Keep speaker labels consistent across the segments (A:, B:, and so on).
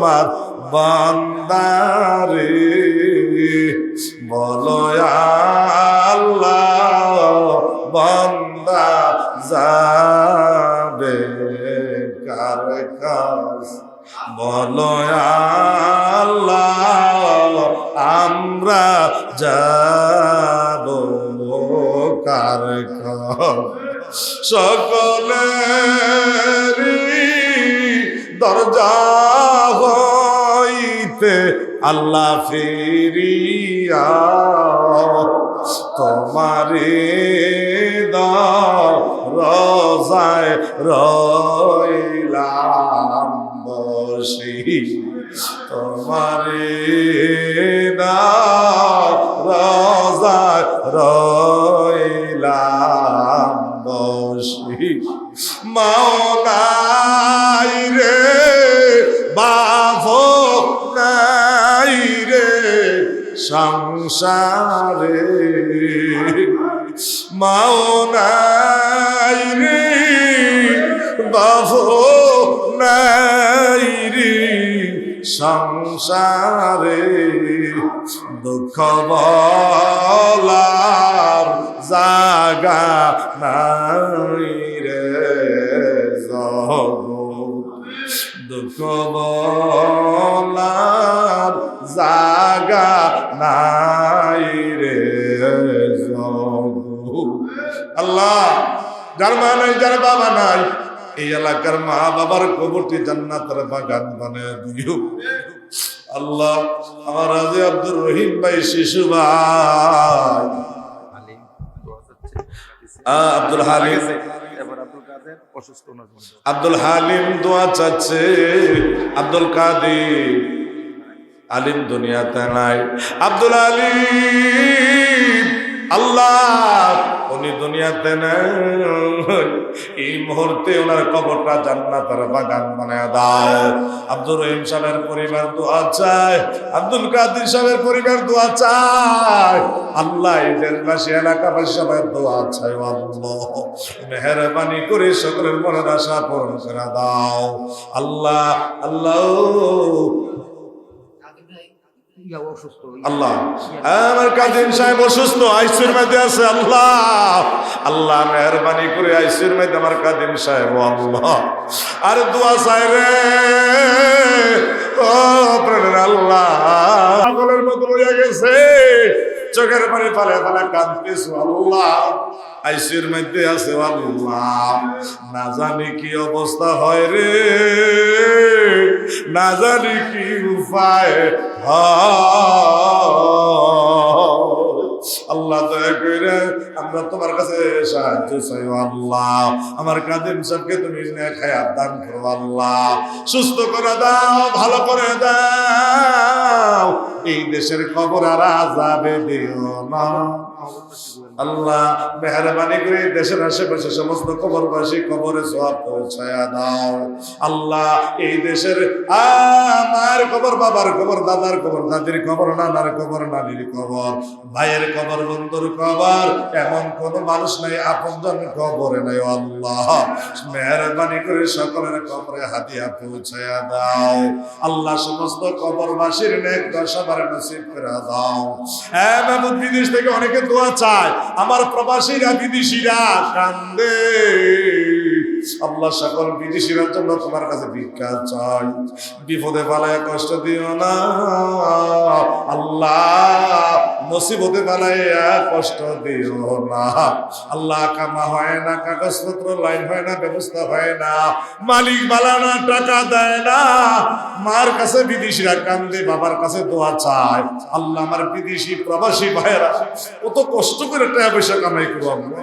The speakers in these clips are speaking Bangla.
A: তোমার বান্দারে বলো আল্লাহ বান্দা যাবে কার কাছ বলো আল্লাহ আমরা যাব কার কাছ সকলেরই দরজা হইতে আল্লাহ ফিরিয়া তোমারে রোজায় রইলাম বসি তোমারে রোজায় রইলাম বসি মাওলাই রে বাফো নাই রে সংসারে মাওলাই রে বাফো নাই রে সংসারে দুঃখ বলার জাগা নাই রে দুঃখ বলার জাগা নাই রে আল্লাহ যার মা নাই যার বাবা নাই এই এলাকার মা বাবার কবরটি জান্নাতের বাগান বানায় দিও আল্লাহ। আমার রাজে আব্দুর রহিম ভাই শিশু ভাই আব্দুল হালিম আব্দুল হালিম দোয়া চাচ্ছে আব্দুল কাদের আলিম দুনিয়াতে নাই আব্দুল আলিম আল্লাহ উনি দুনিয়াতে নাই এই মুহূর্তে ওনার কবরটা জান্নাতের বাগান বানায় দাও। আব্দুর রহিম সাহেবের পরিবার দোয়া চায় আব্দুল কাদের সাহেবের পরিবার দোয়া চায় আল্লাহ এই দেশবাসী এলাকাবাসী সবাই দোয়া চায় আল্লাহ মেহেরবানি করে সকলের মনের আশা পূরণ করে দাও আল্লাহ আল্লাহ আল্লাহ আমার কাজিম সাহেব অসুস্থ আইসিউর মধ্যে আছে আল্লাহ আল্লাহ মেহরবানি করে আইসিউর মধ্যে আমার কাজিম সাহেব আল্লাহ আর দোয়া চাই রে ও প্রেমের আল্লাহ পাগলের মতো হয়ে গেছে চোখের পানি পালে পালে কাঁদতেছ আল্লাহ আইসিউর মধ্যে আছে আল্লাহ না জানি কি অবস্থা হয় রে না জানি কি উপায় আল্লাহ দয়া করে আমরা তোমার কাছে সাহায্য চাই আল্লাহ আমার কাদিম সাহেবকে তুমি নেক হায়াত দান করো আল্লাহ সুস্থ করে দাও ভালো করে দাও এই দেশের খবর আর আযাবে দিও না আল্লাহ মেহরবানি করে দেশের আশেপাশে সমস্ত কবরবাসী কবরে সওয়াব পৌঁছায়া দাও আল্লাহ এই দেশের আমার কবর বাবার কবর দাদার কবর দাদির কবর নানার কবর নানির কবর ভাইয়ের কবর বন্ধুর কবর এমন কোন মানুষ নাই আপনজন কবরে নাই আল্লাহ মেহরবানি করে সকলের কবরে হাদিয়া পৌঁছায়া দাও আল্লাহ সমস্ত কবরবাসীর নেক দশা বারে নসিব করে দাও হ্যাঁ মাহমুদ বিদেশ থেকে অনেকে দোয়া চায় আমার প্রবাসীরা বিদেশিরা কান্দে আল্লাহ সকল বিদেশিরা জন্য তোমার কাছে ভিক্ষা চাই বিপদে পালায় কষ্ট দিও না আল্লাহ মুসিবতে পালায় কষ্ট দিও না আল্লাহ কামা হয় না কাগজপত্র লাইন হয় না ব্যবস্থা হয় না মালিক বালানা টাকা দেয় না মার কাছে বিদেশিরা কান্দে বাবার কাছে দোয়া চায় আল্লাহ আমার বিদেশি প্রবাসী ভাইয়েরা কত কষ্ট করে টাকা পয়সা কামাই করবো আমরা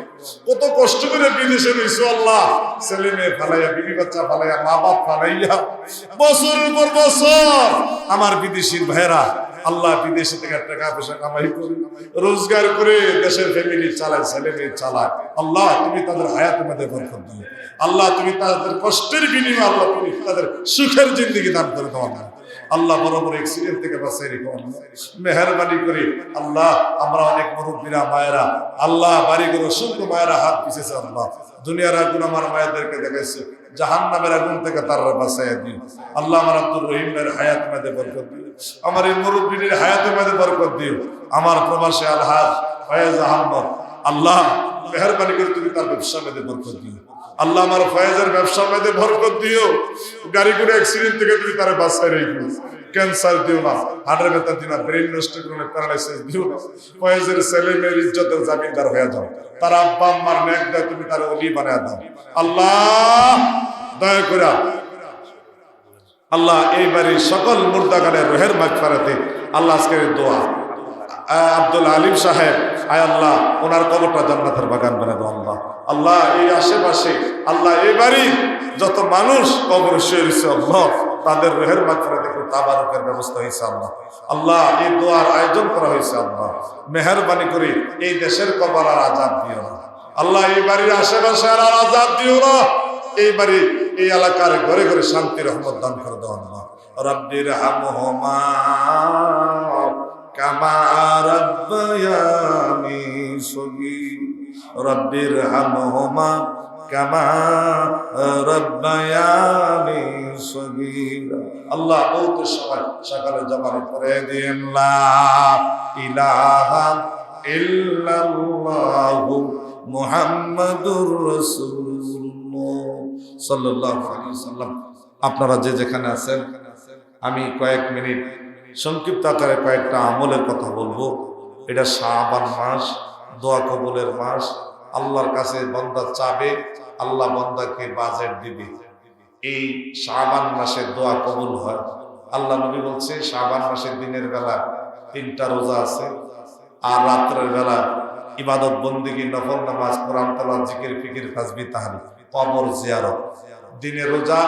A: কত কষ্ট করে বিদেশে নিয়েছো আল্লাহ ছেলে মেয়ে ফালাইয়া বিবি বাচ্চা ফালাইয়া মা বাপ ফালাইয়া বছরের পর বছর আমার বিদেশির ভাইয়েরা আল্লাহ বিদেশে থেকে টাকা পয়সা কামাই করে রোজগার করে দেশের ফ্যামিলি চালায় ছেলে মেয়ে চালায় আল্লাহ তুমি তাদের হায়াতের মধ্যে বরকত দিও আল্লাহ তুমি তাদের কষ্টের বিনিময়ে আল্লাহ তুমি তাদের সুখের জিন্দেগি দান করে দাও আল্লাহ বড় বড় অ্যাক্সিডেন্ট থেকে বাঁচাই রেখো মেহরবানি করে আল্লাহ আমরা অনেক মুরব্বীরা মায়েরা আল্লাহ বাড়ি করে অসংখ্য মায়েরা হাত পিছেছে আল্লাহ দুনিয়ার আগুন আমার মায়েদেরকে দেখাইছে জাহান্নামের আগুন থেকে তারা বাঁচাইয়া দিও। আল্লাহ আমার আব্দুর রহিমের হায়াত মেদে বরকত দিও, আমার এই মুরব্বির হায়াতে মেদে বরকত দিও, আমার প্রবাসী আলহাজ ফয়েজ আহমদ আল্লাহ মেহরবানি করে তুমি তার ব্যবসা মেদে বরকত দিও। আল্লাহ আমার ফয়েজের ব্যবসা মেদে বরকত দিও, গাড়ি করে অ্যাক্সিডেন্ট থেকে তুমি তারা বাঁচাই রেখো, ক্যান্সার দিও না, হার্টের ব্যথা দিও না, ব্রেন নষ্ট করে প্যারালাইসিস দিও না। ফয়েজের ছেলে মেয়ের ইজ্জতের জামিনদার হয়ে যাও, তার আব্বা আম্মার নেক দেয় তুমি তার ওলি বানায় দাও। আল্লাহ দয়া করে আল্লাহ এইবারই সকল মুর্দাগানের রোহের মাগফিরাতে আল্লাহ আজকের দোয়া আব্দুল আলিম সাহেব আয় আল্লাহ ওনার কবরটা জান্নাতের বাগান বানায় দাও। আল্লাহ আল্লাহ এই আশেপাশে আল্লাহ এইবারই যত মানুষ কবর শুয়ে রয়েছে আল্লাহ তাদের রোহের মাগফিরাতে একটু তাবারকের ব্যবস্থা হয়েছে আল্লাহ। আল্লাহ এই দোয়ার আয়োজন করা হয়েছে আল্লাহ, মেহরবানি করে এই দেশের কবর আর আজাদ দিও না আল্লাহ, এই বাড়ির আশেপাশে আর আজাদ দিও না, এইবারে এই এলাকার ঘরে ঘরে শান্তি রহমত দান করে দাও আল্লাহ। রব্বির হামহুমা কামা রাব্বায়ানি সগীর, রব্বির হামহুমা কামা রাব্বায়ানি সগীর। আল্লাহ বহুত সময় সকালে জবানে পড়ে দিন লা ইলাহা ইল্লাল্লাহু মুহাম্মাদুর রাসূলুল্লাহ সাল্লাল্লাহু আলাইহি ওয়াসাল্লাম। আপনারা যে যেখানে আছেন আমি কয়েক মিনিট সংক্ষিপ্ত আকারে কয়েকটা আমলের কথা বলবো। এটা শাবান মাস, দোয়া কবুলের মাস। আল্লাহর কাছে বান্দা চাবে, আল্লাহ বান্দাকে বাজেট দিবে। এই শাবান মাসে দোয়া কবুল হয়। আল্লাহ নবী বলছে শাবান মাসের দিনের বেলা 3টা রোজা আছে, আর রাত্রের বেলা ইবাদত বন্দেগী, নফল নামাজ, কোরআন তেলাওয়াত, জিকির, ফিকির, তাসবিহ, তাহলিল, কবর জিয়ারত। দিনে রোজা,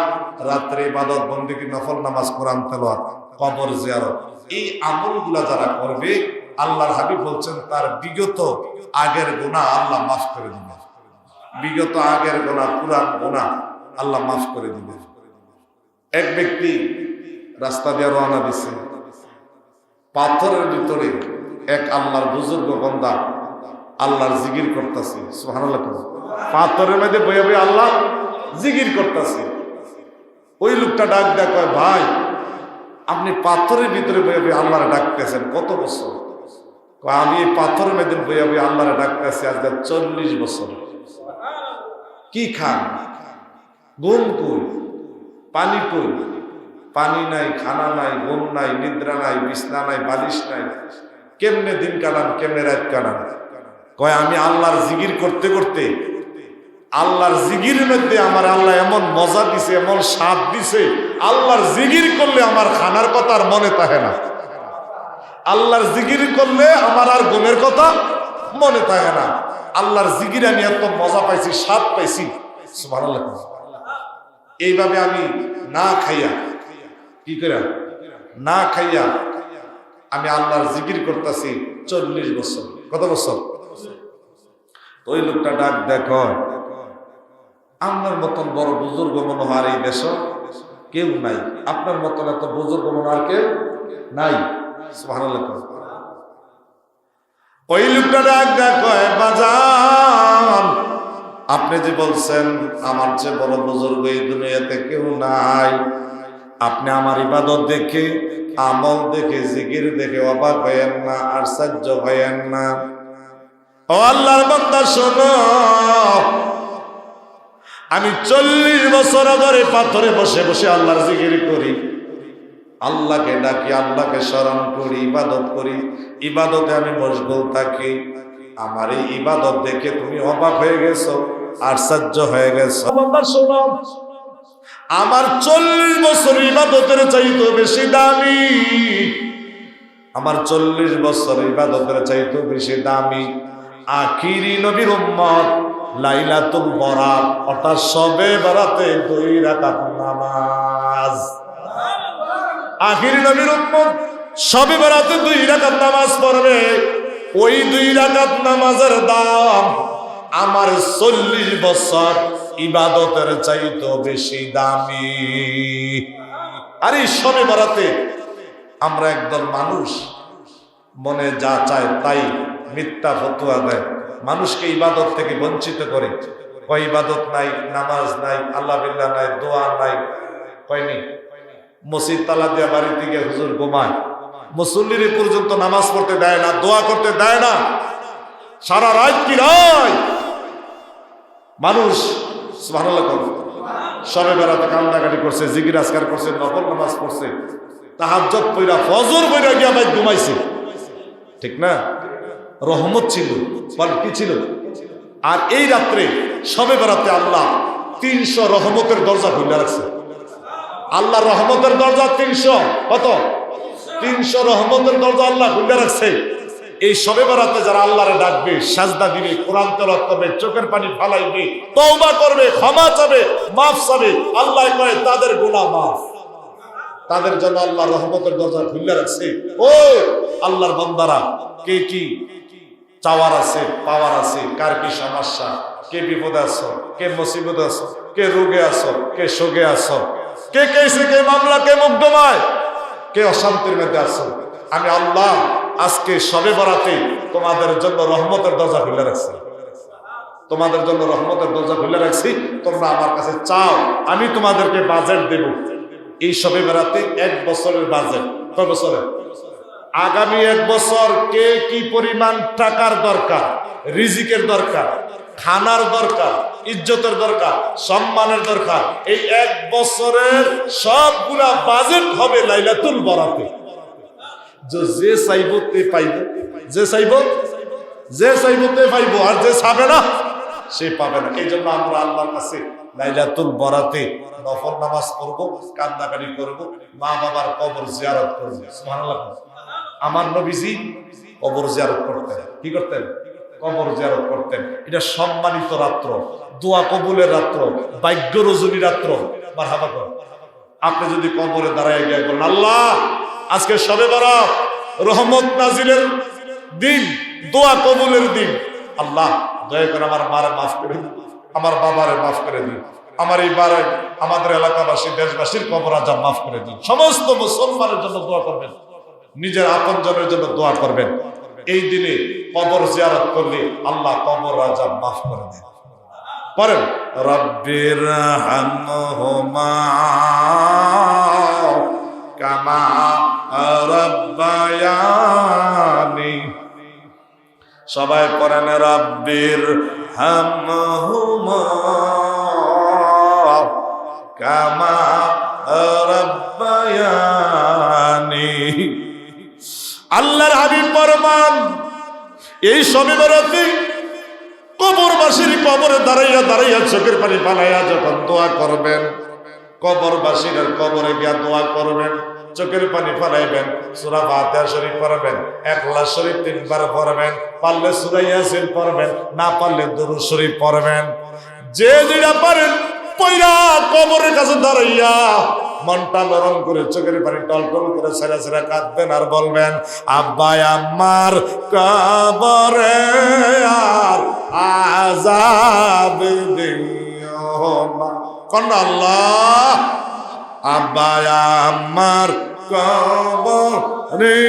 A: রাত্রে ইবাদত বন্দেগী, নফল নামাজ, কোরআন তেলাওয়াত, কবর জিয়ারত। এই আমলগুলা যারা করবে আল্লাহর হাবিব বলছেন তার বিগত আগের গুনাহ আল্লাহ মাফ করে দিবে। বিগত আগের গুনাহ, পুরান গুনাহ আল্লাহ মাফ করে দিবে। এক ব্যক্তি রাস্তা দিয়ে রওনা দিছে, পাথরের ভিতরে এক আল্লাহর বুজুর্গ বান্দা আল্লাহর জিকির করতেছে, সুবহানাল্লাহ। পাথরের মধ্যে বইয়া বইয়া আল্লাহ জিকির করতেছে। ওই লোকটা ডাক দেয়, কয় ভাই আপনি পাথরের ভিতরে বইয়া বইয়া আল্লাহরে ডাকতেছেন কত বছর? আমি এই পাথরের মধ্যে বইয়া বইয়া আল্লাহরে ডাকতেছি আজ 40 বছর। কি খান? ঘুম কই? পানি কই? পানি নাই, খানা নাই, ঘুম নাই, নিদ্রা নাই, বিছনা নাই, বালিশ নাই। কেমনে দিন কাটান, কেমনে রাত কাটান? কয় আমি আল্লাহর জিকির করতে করতে আল্লাহর জিকিরের মধ্যে আমার আল্লাহ এমন মজা দিছে, এমন স্বাদ দিছে, আল্লাহর জিকির করলে আমার খানার কথা আর মনে থাকে না, আল্লাহর জিকির করলে আমার আর ঘুমের কথা মনে থাকে না। আল্লাহর জিকির আমি এত মজা পাইছি, স্বাদ পাইছি, সুবহানাল্লাহ। এইভাবে আমি না খাইয়া, কি করে না খাইয়া আমি আল্লাহর জিকির করতেছি 40 বছর। কত বছর? ওই লোকটা ডাক দেখো, আপনার মতন বড় বুজুর্গ মনে হয় এই দেশ কেউ নাই, আপনার মতন এত বুজুর্গ মনে হয় কেউ নাই, সুবহানাল্লাহ। ওই লোকটা ডাক দেখো, বাজান আপনি যে বলছেন আমার চেয়ে বড় বুজুর্গ এই দুনিয়াতে কেউ নাই, আপনি আমার ইবাদত দেখে, আমল দেখে, জিকির দেখে অবাক হয়েন না, আশ্চর্য হয়েন না। ও আল্লাহর বান্দা শোনো, আমি 40 বছর ধরে পাথরে বসে বসে আল্লাহর জিকির করি, আল্লাহকে ডাকি, আল্লাহকে স্মরণ করি, ইবাদত করি, ইবাদতে আমি মশগুল থাকি। আমার এই ইবাদত দেখে তুমি অবাক হয়ে গেছো, আশ্চর্য হয়ে গেছো। বান্দা শোনো, আমার 40 বছর ইবাদতের চাইতে বেশি দামি, আমার 40 বছর ইবাদতের চাইতে বেশি দামি আখিরি নবীর উম্মত লাইলাতুল বরাত অর্থাৎ শবে বরাতে 2 রাকাত নামাজ। আখিরি নবীর উম্মত শবে বরাতে 2 রাকাত নামাজ পড়বে। ওই 2 রাকাত নামাজের দাম আমার 40 বছর ইবাদতের চাইতে বেশি দামি। আর এই শবে বরাতে আমরা একদল মানুষ মনে যা চায় তাই মিথ্যা ফতোয়া দেয়, মানুষকে ইবাদত থেকে বঞ্চিত করে। কয় ইবাদত নাই, নামাজ নাই, আল্লাহ বিল্লাহ নাই, দোয়া নাই, কয়নি। মসজিদ তালা দিয়া বাড়িতে গিয়ে হুজুর ঘুমায়, মুসল্লির পর্যন্ত নামাজ পড়তে দেয় না, দোয়া করতে দেয় না। সারা রাত কি রাত মানুষ সুবহানাল্লাহ সবে বেড়াতে কান্দাকাটি করছে, জিকির আজকার করছে, নফল নামাজ পড়ছে, তাহাজ্জুদ পড়া, ফজর পড়া গিয়া ভাই ঘুমাইছে। ঠিক না? রহমত ছিল, বল কি ছিল? আর এই রাত্রে সবে বেড়াতে আল্লাহ 300 রহমতের দরজা খুলে রাখছে। আল্লাহ রহমতের দরজা 300, কত? 300 রহমতের দরজা আল্লাহ খুলে রাখছে। এই সবে বেড়াতে যারা আল্লাহরে ডাকবে, সাজদা দিবে, কোরআন তেলাওয়াত করবে, চোখের পানি ফালাইবে, তওবা করবে, ক্ষমা চাবে, মাফ চাবে, আল্লাহ কয় তাদের গুনাহ মাফ। তাদের জন্য আল্লাহ রহমতের দরজা খুলে রাখছে। ও আল্লাহর বান্দারা, কে কি চাওয়ার আছে, পাওয়ার আছে, কার কি সমস্যা, কে বিপদে আছো, কে মুসিবতে আছো, কে রোগে আছো, কে শোকে আছো, কে কেসে, কে মামলা, কে মুকদ্দমায়, কে অশান্তির মধ্যে আছো, আমি আল্লাহ আজকে সবে বরাতে তোমাদের জন্য রহমতের দরজা খুলে রাখছি। তোমাদের জন্য রহমতের দরজা খুলে রাখছি। তোমরা আমার কাছে চাও, আমি তোমাদেরকে বাজেট দেব। এই সবে বেড়াতে 1 বছরের বাজেট। কয় বছরের? আগামী 1 বছর কে কি পরিমাণ টাকার দরকার, রিজিকের দরকার, খানার দরকার, ইজ্জতের দরকার, সম্মানের দরকার, এই 1 বছরের সবগুলা বাজেট হবে লাইলাতুল বরাতে। যে চাইব তে পাইব, যে চাইব তে পাইব, আর যে চাবে না সে পাবে না। এই জন্য আমরা আল্লাহর কাছে লাইলাতুল বরাতে নফল নামাজ পড়বো, কান্নাকাটি করবো, মা বাবার কবর জিয়ারত করবো। সুবহানাল্লাহ। আমার নবীজি কবর জিয়ারত করতেন। কি করতেন? কবর জিয়ারত করতেন। এটা সম্মানিত রাত্র, দোয়া কবুলের রাত্র, ভাগ্য রজনী রাত্র। মারহাবা কর। আপনি যদি কবরে দাঁড়ায় গিয়ে বলেন, আল্লাহ আজকে শবে বরাত, রহমত নাজিলের দিন, দোয়া কবুলের দিন, আল্লাহ দয়া করে আমার মারে মাফ করে দিন, আমার বাবারে মাফ করে দিন, আমার এই বারে আমাদের এলাকাবাসী, দেশবাসীর কবর আজাব মাফ করে দিন। সমস্ত মুসলমানের জন্য দোয়া করবেন, নিজের আপনজনের জন্য দোয়া করবেন। এই দিনে কবর জিয়ারত করলে আল্লাহ কবর আজাব মাফ করে দেন। পড়েন, রব্বির হামহুমা কামা রাব্বায়ানি। সবাই পড়েন, রব্বির হামহুমা কামা রাব্বায়ানি। আল্লাহর হাবিব ফরমান, এই শবে বরাতে কবরবাসীর কবরে দাঁড়াইয়া দাঁড়াইয়া চোখের পানি ফালাইয়া যখন দোয়া করবেন, কবরবাসীর কবরে গিয়া দোয়া করবেন, চোখের পানি ফালাইবেন, সূরা ফাতিহা শরীফ পড়বেন, ইখলাস শরীফ 3 বার পড়বেন, পারলে সূরা ইয়াসিন পড়বেন, না পারলে দুরূদ শরীফ পড়বেন। যে যেটা পারেন পয়রা কবরের কাছে দাঁড়াইয়া মনটা নরম করে চোখের পানি টলটল করে ছেড়ে ছেড়ে কাঁদবেন আর বলবেন, আব্বা আমার কবরে আর আযাব দিও না। কোন আল্লাহ, আব্বা আমার কবরে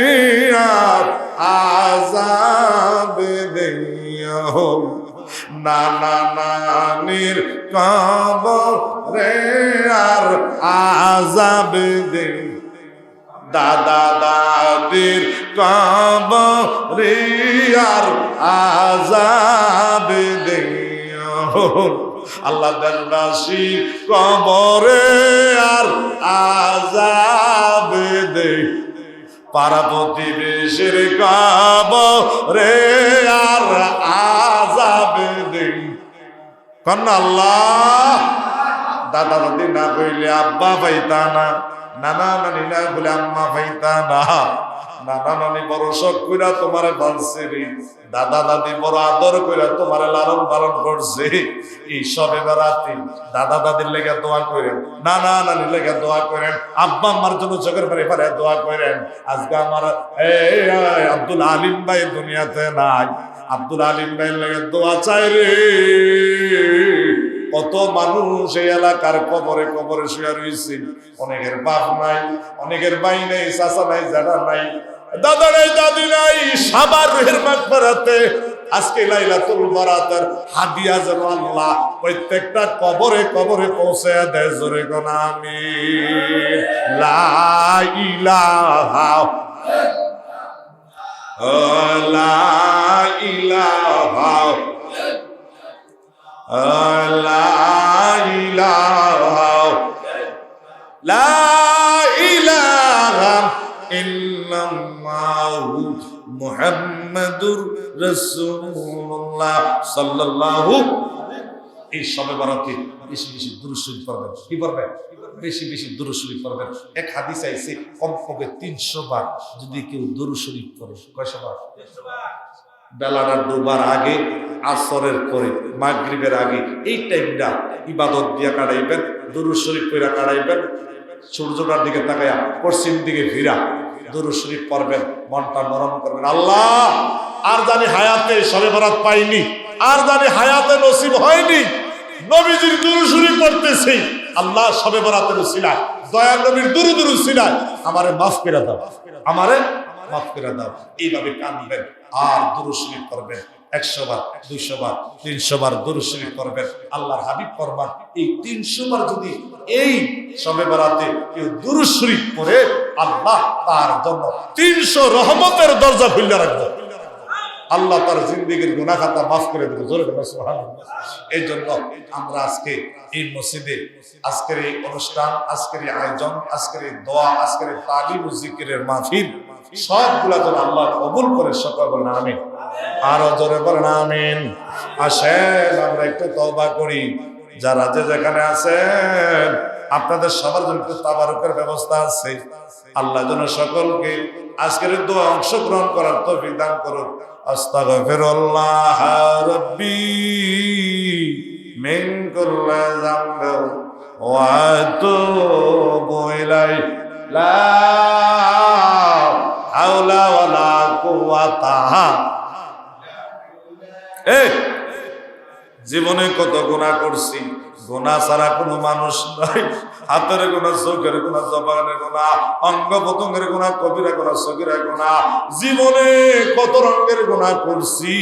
A: আর আযাব দিও না, নানির কবরে আর আযাব দিও, দাদা দাদির কবরে আর আযাব দিও, আল্লাহ দেশবাসী কবরে আর আযাব দিও, পাড়া প্রতিবেশীর কবরে আর আযাব দিও। কোন আল্লাহ, দাদা দাদি না কইলে আব্বা পাইতা না, নানা নানি না বলে আম্মা পাইতা না, নানা নানি বড় শখ কইরা তোমারে পালছে রে, দাদা দাদি বড় আদর কইরা তোমারে লালন পালন করছে। এই সবে বেড়াতে দাদা দাদির লেগে দোয়া করেন, নানা নানির লেগে দোয়া করেন, আব্বা আম্মার জন্য চোখের পানি ফেলে দোয়া করেন। আজকে আমার আব্দুল আলিম ভাই দুনিয়াতে নাই, আব্দুল আলিম ভাইয়ের লেগে দোয়া চাই রে। কত মানুষ এই এলাকার কবরে কবরে শুয়ে রয়েছে, অনেকের বাপ নাই, অনেকের ভাই নাই, চাচা নাই, জানা নাই, দাদা নাই, দাদি নাই। সবার রুহের মাগফিরাতে আজকে লাইলাতুল বারাতের হাদিয়া যেন আল্লাহ প্রত্যেকটা কবরে কবরে পৌঁছে দেয়। জোরে কোন আমিন। লা ইলাহা লা ইলাহা লা ইলাহা লা ইলাহা ইল্লাল্লাহু মুহাম্মাদুর রাসূলুল্লাহ সাল্লাল্লাহু। এই শবে বরাতে বেশি বেশি দুরূদ শরীফ পড়বেন। কি পড়বেন? বেশি বেশি দুরূদ শরীফ পড়বেন। এক হাদিস আইছে কমপক্ষে 300 বার যদি কেউ দুরূদ শরীফ পড়ে। কয়শো বার? বেলাটা ডুবার আগে, আসরের পরে, মাগরিবের আগে, এই টাইমটা ইবাদত দিয়া কাটাইবেন, দুরূদ শরীফ পড়া কাটাইবেন। সূর্যটার দিকে তাকায়া পশ্চিম দিকে ফিরা দুরূদ শরীফ পড়বেন, মনটা নরম করবেন। আল্লাহ, আর জানি হায়াতে শবে বরাত পাইনি, আর জানি হায়াতে নসিব হয়নি, নবীজির দুরূদ শরীফ পড়তেছি, আল্লাহ শবে বরাতের উসিলায়, দয়ার নবীর দুরূদ উসিলায় আমারে মাফ করে দাও, আমারে মাফ করে দাও। এইভাবে কাঁদবেন আর দুরূদ শরীফ পড়বেন। 100 বার, 200 বার, 300 বার দুরূদ শরীফ পড়বেন। আল্লাহর হাবিব ফরমান, এই 300 বার যদি এই শবে বরাতে কেউ দুরূদ শরীফ পড়ে, আল্লাহ তার জন্য 300 রহমতের দরজা খুলে রাখবে। আল্লাহ তার জিন্দেগীর গুনাহ খাতা মাফ করে দেবে। জোরে বলো সুবহানাল্লাহ। এই জন্য আমরা আজকে এই মসজিদে আজকের এই অনুষ্ঠান, আজকের এই আয়োজন, আজকের এই দোয়া, আজকের এই তালিম ও জিকিরের মাহফিল সবগুলা যেন আল্লাহ কবুল করে। সকল বলেন আমিন। আরো জোরে বলেন আমিন। আসেন আমরা একটু তওবা করি। যারা যে যেখানে আছেন আপনাদের সবার জন্য একটু তাবারুকের ব্যবস্থা আছে। আল্লাহ যেন সকলকে আজকের দোয়া অংশগ্রহণ করার তৌফিক দান করুন। আস্তাগফিরুল্লাহ রাব্বি মিন কুল্লি যামবিন ওয়া আতুবু ইলাইহি লা হাওলা ওয়ালা কুওয়াতা। জীবনে কত গুনাহ করছি, গুনাহ ছাড়া কোনো মানুষ নাই। হাতের গুনাহ, চোখের গুনাহ, জবানের গুনাহ, অঙ্গ প্রত্যঙ্গের গুনাহ, কবিরা গুনাহ, সগীরা গুনাহ, জীবনে কত রঙের গুনাহ করছি।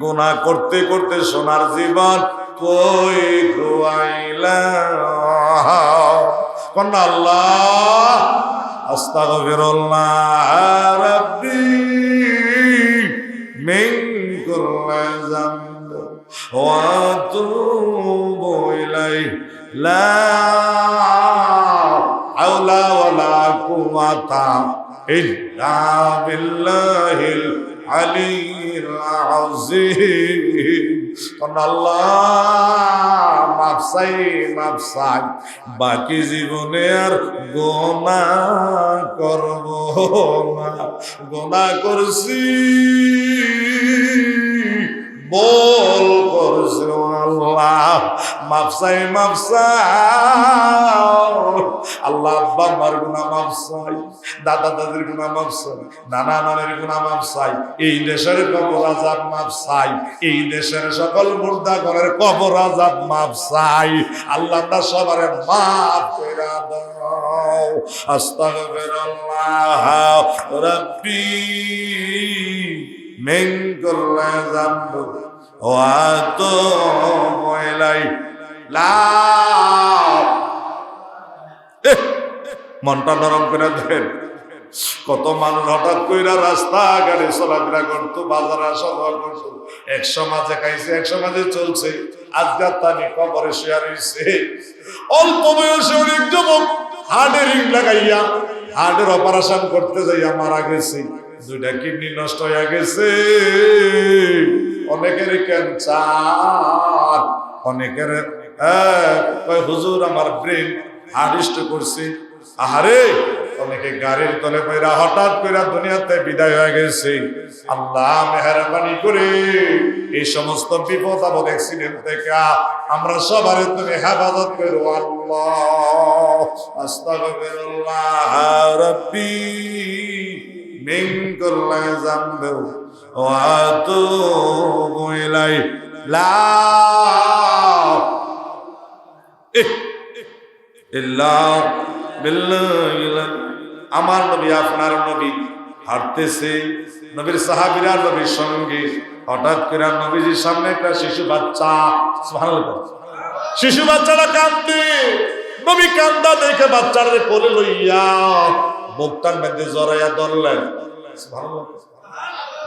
A: গুনাহ করতে করতে সোনার জীবন কই খোয়াইলাম। কোন আল্লাহ, আস্তাগফিরুল্লাহ রাব্বি মিন কুল্লি যামবিন ওয়া আতুবু ইলাইহি লা হাওলা ওয়ালা কুওয়াতা ইল্লা বিল্লাহিল আলিয়্যিল আযীম। কোন আল্লাহ, মাফ চাই, বাকি জীবনে আর গুনাহ করব না। গুনাহ করছি, বল করছি, আল্লাহ মাফ চাই। আল্লাহ, আব্বা আমার গুনাহ মাফ চাই, দাদা দাদির গুনাহ মাফ চাই, নানা নানির গুনাহ মাফ চাই, এই দেশের কবর আযাব মাফ চাই, এই দেশের সকল মুর্দা ঘরের কবর আযাব মাফ চাই। আল্লাহ তা সবারে মাফ করে দাও। আস্তাগফিরুল্লাহ রাব্বি মিন কুল্লি যামবিন ওয়া আতুবু ইলাইহি লা। মনটা নরম করে দেন। কত মানুষ হঠাৎ কইরা রাস্তা গাড়ি চলাফেরা করতো, বাজারে আসা যাওয়া করতো, 100 মাঝে খাইছে, 100 মাঝে চলছে, আজকে তানি কবরে শুয়ে রইছে। অল্প বয়সে অনেক যুবক হার্টে রিং লাগাইয়া হার্টের অপারেশন করতে যাইয়া মারা গেছে, 2টা কিডনি নষ্ট হয়ে গেছে, অনেকের ক্যান্সার, অনেকের হুজুর আমার ব্রেন হার্ট স্ট্রোক করছে। আহারে, অনেকে গাড়ির তলে পয়রা হঠাৎ করে দুনিয়াতে বিদায় হয়ে গেছে। আল্লাহ মেহেরবানি করে এই সমস্ত বিপদ আপদ অ্যাক্সিডেন্ট থেকে আমরা সবারে তুমি হেফাজত করো আল্লাহ। আস্তাগফিরুল্লাহ রাব্বি মিন কুল্লি যামবিন ওয়া আতুবু ইলাইহি লা ইল্লা বিল্লাহ। আমার নবী, আপনার নবী হাঁটতেছে, নবীর সাহাবীরা নবীর সঙ্গে, হঠাৎ করে নবীজির সামনে একটা শিশু বাচ্চা, সুবহানাল্লাহ, শিশু বাচ্চাটা কাঁদে। নবী কান্দা দেখে বাচ্চাটারে কোলে লইয়া বুকটার মধ্যে জড়াইয়া ধরলেন, সুবহানাল্লাহ।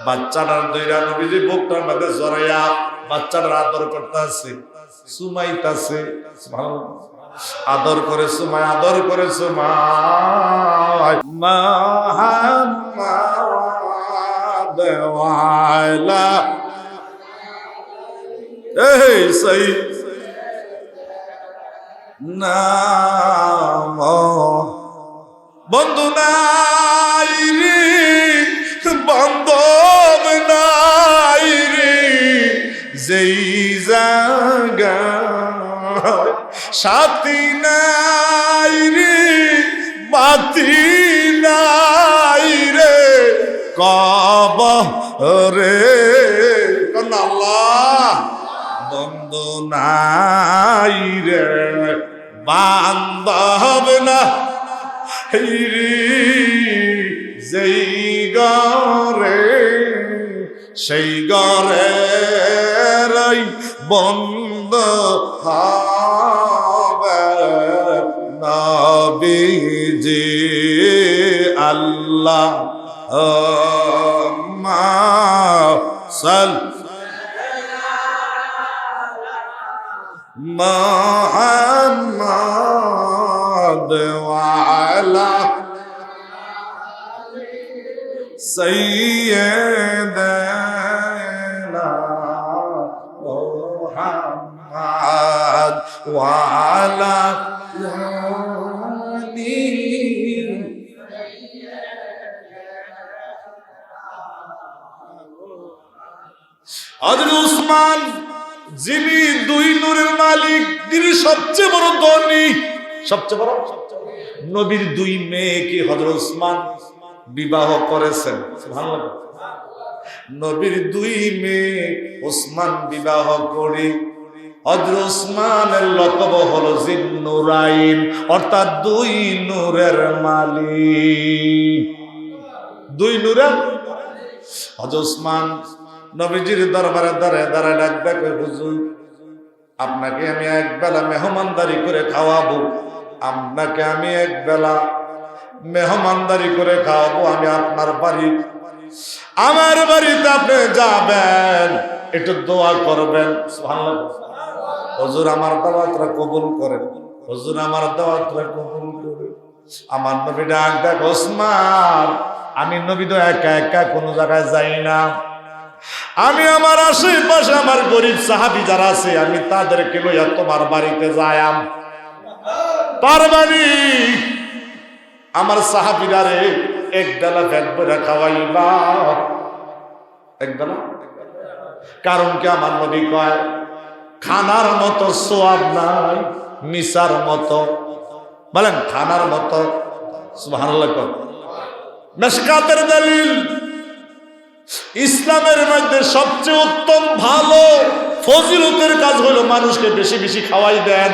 A: বাচ্চাটার দইরা নবীজি বুকটার মধ্যে জড়াইয়া বাচ্চাটার আদর করতেছে, সুমাইতাছে, সুবহানাল্লাহ। আদর করে সুমাই, আদর করে সুমাই, মুহাম্মাদ ওয়ালা এই সেই নাম বন্ধু নাই রে, বান্ধব নাই রে, যেই জায়গা সাথী নাই রে, বাতি নাই রে, কবরে কোন আল্লাহ বন্ধু নাই রে, বান্ধব না রে, যেই ঘরে সেই ঘরে বন্ধ হবে নবীজি আল্লাহ মুহাম্মাদ ওয়ালা সাইয়্যিদানা মুহাম্মাদ ওয়ালা হযরত উসমান, যিনি দুই নূরের মালিক, তিনি সবচেয়ে বড় ধনী, সবচেয়ে বড়, নবীর দুই মেয়েকে হযরত উসমান বিবাহ করেছেন, সুবহানাল্লাহ। নবীর দুই মেয়ে উসমান বিবাহ করে হযরত উসমানের লকব হলো জিন্নুরাইন, অর্থাৎ দুই নূরের মালিক, দুই নূরের। হযরত উসমান নবীজির দরবারে দাঁড়ায় দাঁড়ায় ডাক ডাকে, হুজুর আপনাকে আমি এক বেলা মেহমানদারি করে খাওয়াবো, আপনাকে আমি এক বেলা মেহমানদারি করে খাওয়াবো, আমি আপনার বাড়ি, আমার বাড়িতে আপনি যাবেন, একটু দোয়া করবেন, সুবহানাল্লাহ। হুজুর আমার দাওয়াতটা কবুল করেন, হুজুর আমার দাওয়াতটা কবুল করেন। আমার নবী ডাক ডাক, ওসমান আমি নবী তো একা একা কোনো জায়গায় যাই না, আমি আমার আশেপাশে আমার গরিব সাহাবী যারা আছে আমি তাদেরকে লইয়া তোমার বাড়িতে যাইম, পারবানি আমার সাহাবীরা রে এক বেলা পেট ভরে খাওয়াইবা, এক বেলা। কারণ কি আমার নবী কয় খানার মতো সোয়াব নাই, মিসার মতো, বলেন খানার মতো, সুবহানাল্লাহ। মিশকাতের দলিল, ইসলামের মধ্যে সবচেয়ে উত্তম ভালো ফজিলতের কাজ হলো মানুষকে বেশি বেশি খাওয়াই দেন,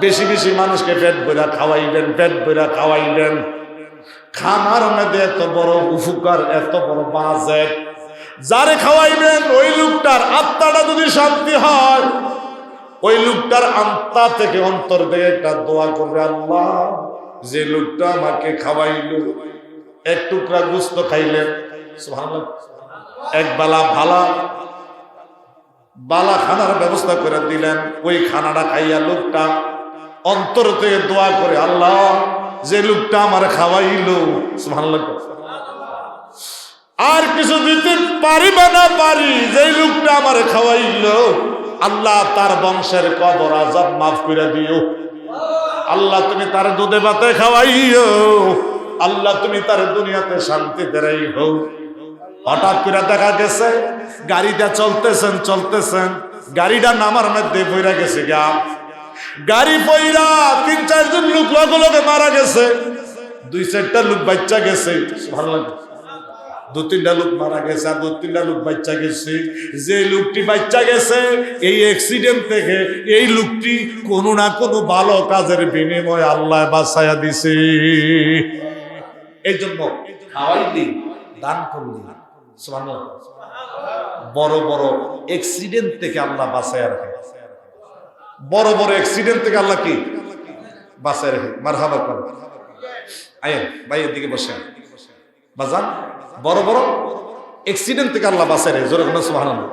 A: বেশি বেশি মানুষকে পেট ভরা খাওয়াইবেন, পেট ভরা খাওয়াইবেন। খানার মধ্যে এত বড় উপকার, এত বড় বাজেট, যারে খাওয়াইবেন ওই লোকটার আত্মাটা যদি শান্তি হয়, ওই লোকটার আত্মা থেকে অন্তর থেকে একটা দোয়া করবে, আল্লাহ যে লোকটা আমাকে খাওয়াইলো, এক টুকরা গোশত খাইলেন, সুবহানাল্লাহ, এক বেলা বালা খানার ব্যবস্থা করে দিলেন, ওই খানাটা খাইয়া লোকটা অন্তর থেকে দোয়া করে, আল্লাহ যে লোকটা আমার খাওয়াইলো, সুবহানাল্লাহ, আর কিছু দিতে পারি বা না পারি, যে লোকটা আমার খাওয়াইলো, আল্লাহ তার বংশের কবর আযাব মাফ করে দিও, আল্লাহ তুমি তার দুধে ভাতে খাওয়াইও, আল্লাহ তুমি তার দুনিয়াতে শান্তিতে রাখো। হঠাৎ করে দেখা গেছে গাড়িটা চলতেছেন, গাড়িটা নামার মধ্যে পইরা গেছে, গাড়ি পইরা 3-4 লোক লগে লগে মারা গেছে, 2-4টা লোক বাচ্চা গেছে, সুবহানাল্লাহ, 2-3টা লোক মারা গেছে, আর 2-3টা লোক বাচ্চা গেছে। যে লোকটি বাচ্চা গেছে এই অ্যাক্সিডেন্ট থেকে, এই লোকটি কোনো না কোনো ভালো কাজের বিনিময়ে আল্লাহ বাঁচাইয়া দিছে। এই জন্য খাওয়াইলি, দান করলি, সুবহানাল্লাহ, বড় বড় অ্যাক্সিডেন্ট থেকে আল্লাহ বাঁচায় রাখে। বড় বড় অ্যাক্সিডেন্ট থেকে আল্লাহ কি বাঁচায় রাখে। মারহাবা কর। আয়েন ভাইয়ের দিকে বসে বাজান, বড় বড় অ্যাক্সিডেন্ট থেকে আল্লাহ বাঁচায় রাখে। জোরে বলেন সুবহানাল্লাহ।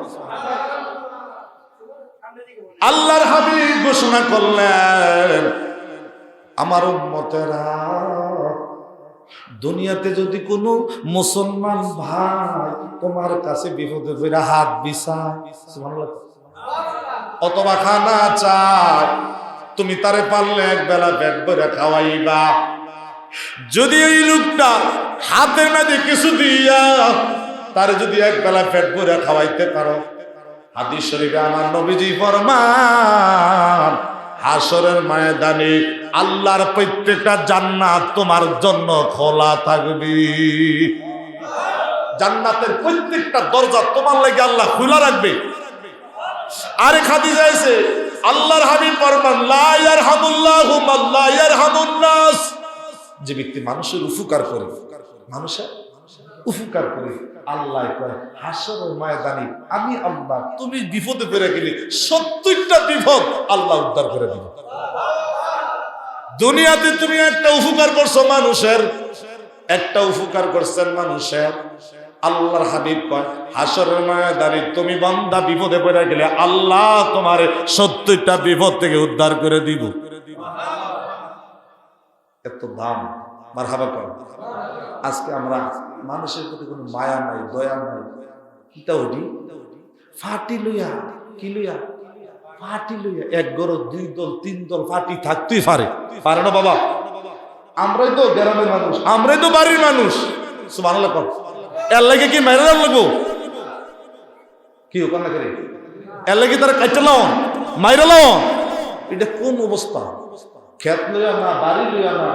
A: আল্লাহর হাবিব ঘোষণা করলেন, আমার উম্মতেরা, দুনিয়াতে যদি কোনো মুসলমান ভাই তোমার কাছে বিপদে পড়ে হাত বিছায়, সুবহানাল্লাহ, অথবা খানা চায়, তুমি তারে পারলে এক বেলা পেট ভরে খাওয়াইবা। যদি এই লোকটা হাতের মধ্যে কিছু দিয়া তারে যদি এক বেলা পেট ভরে খাওয়াইতে পারো, হাদিস শরীফে আমার নবীজি ফরমান, হাসরের ময়দানে আল্লাহর প্রত্যেকটা জান্নাত তোমার জন্য খোলা থাকবে। জান্নাতের প্রত্যেকটা দরজা তোমার লাগি আল্লাহ খোলা রাখবে। আরে খাদিজা এসে আল্লাহর হাবিব ফরমান, লা ইয়ারহামুল্লাহু মান লা ইয়ারহামুন নাস, যে ব্যক্তি মানুষের উপকার করে, মানুষের উপকার করে, আল্লাহ কয় হাসরের ময়দানে আমি আল্লাহ তুমি বিপদে পড়ে গেলে 70টা বিপদ আল্লাহ উদ্ধার করে দিবে। দুনিয়াতে তুমি একটা উপকার করছো মানুষের, একটা উপকার করছেন মানুষের, আল্লাহর হাবিব কয় হাসরের ময়দানে তুমি বান্দা বিপদে পড়ে গেলে আল্লাহ তোমার 70টা বিপদ থেকে উদ্ধার করে দিব। এত দাম। মারহাবা কর। আজকে আমরা মানুষের প্রতি কোনো মায়া নাই, দয়া নাই, কিতা উঠি ফাটি লইয়া, কি লইয়া ফাটি লইয়া, এক গরো 2 দল 3 দল ফাটি থাকতেই পারে না বাবা। আমরাই তো গ্রামের মানুষ, আমরাই তো বাড়ির মানুষ, সুবহানাল্লাহ কর। এর লাগে কি মেরে লাগবো, কি ওখান না করে এর লাগে তারা কাটতে লাও মাইরা লাও, এটা কোন অবস্থা? খেত লইয়া না, বাড়ি লইয়া না,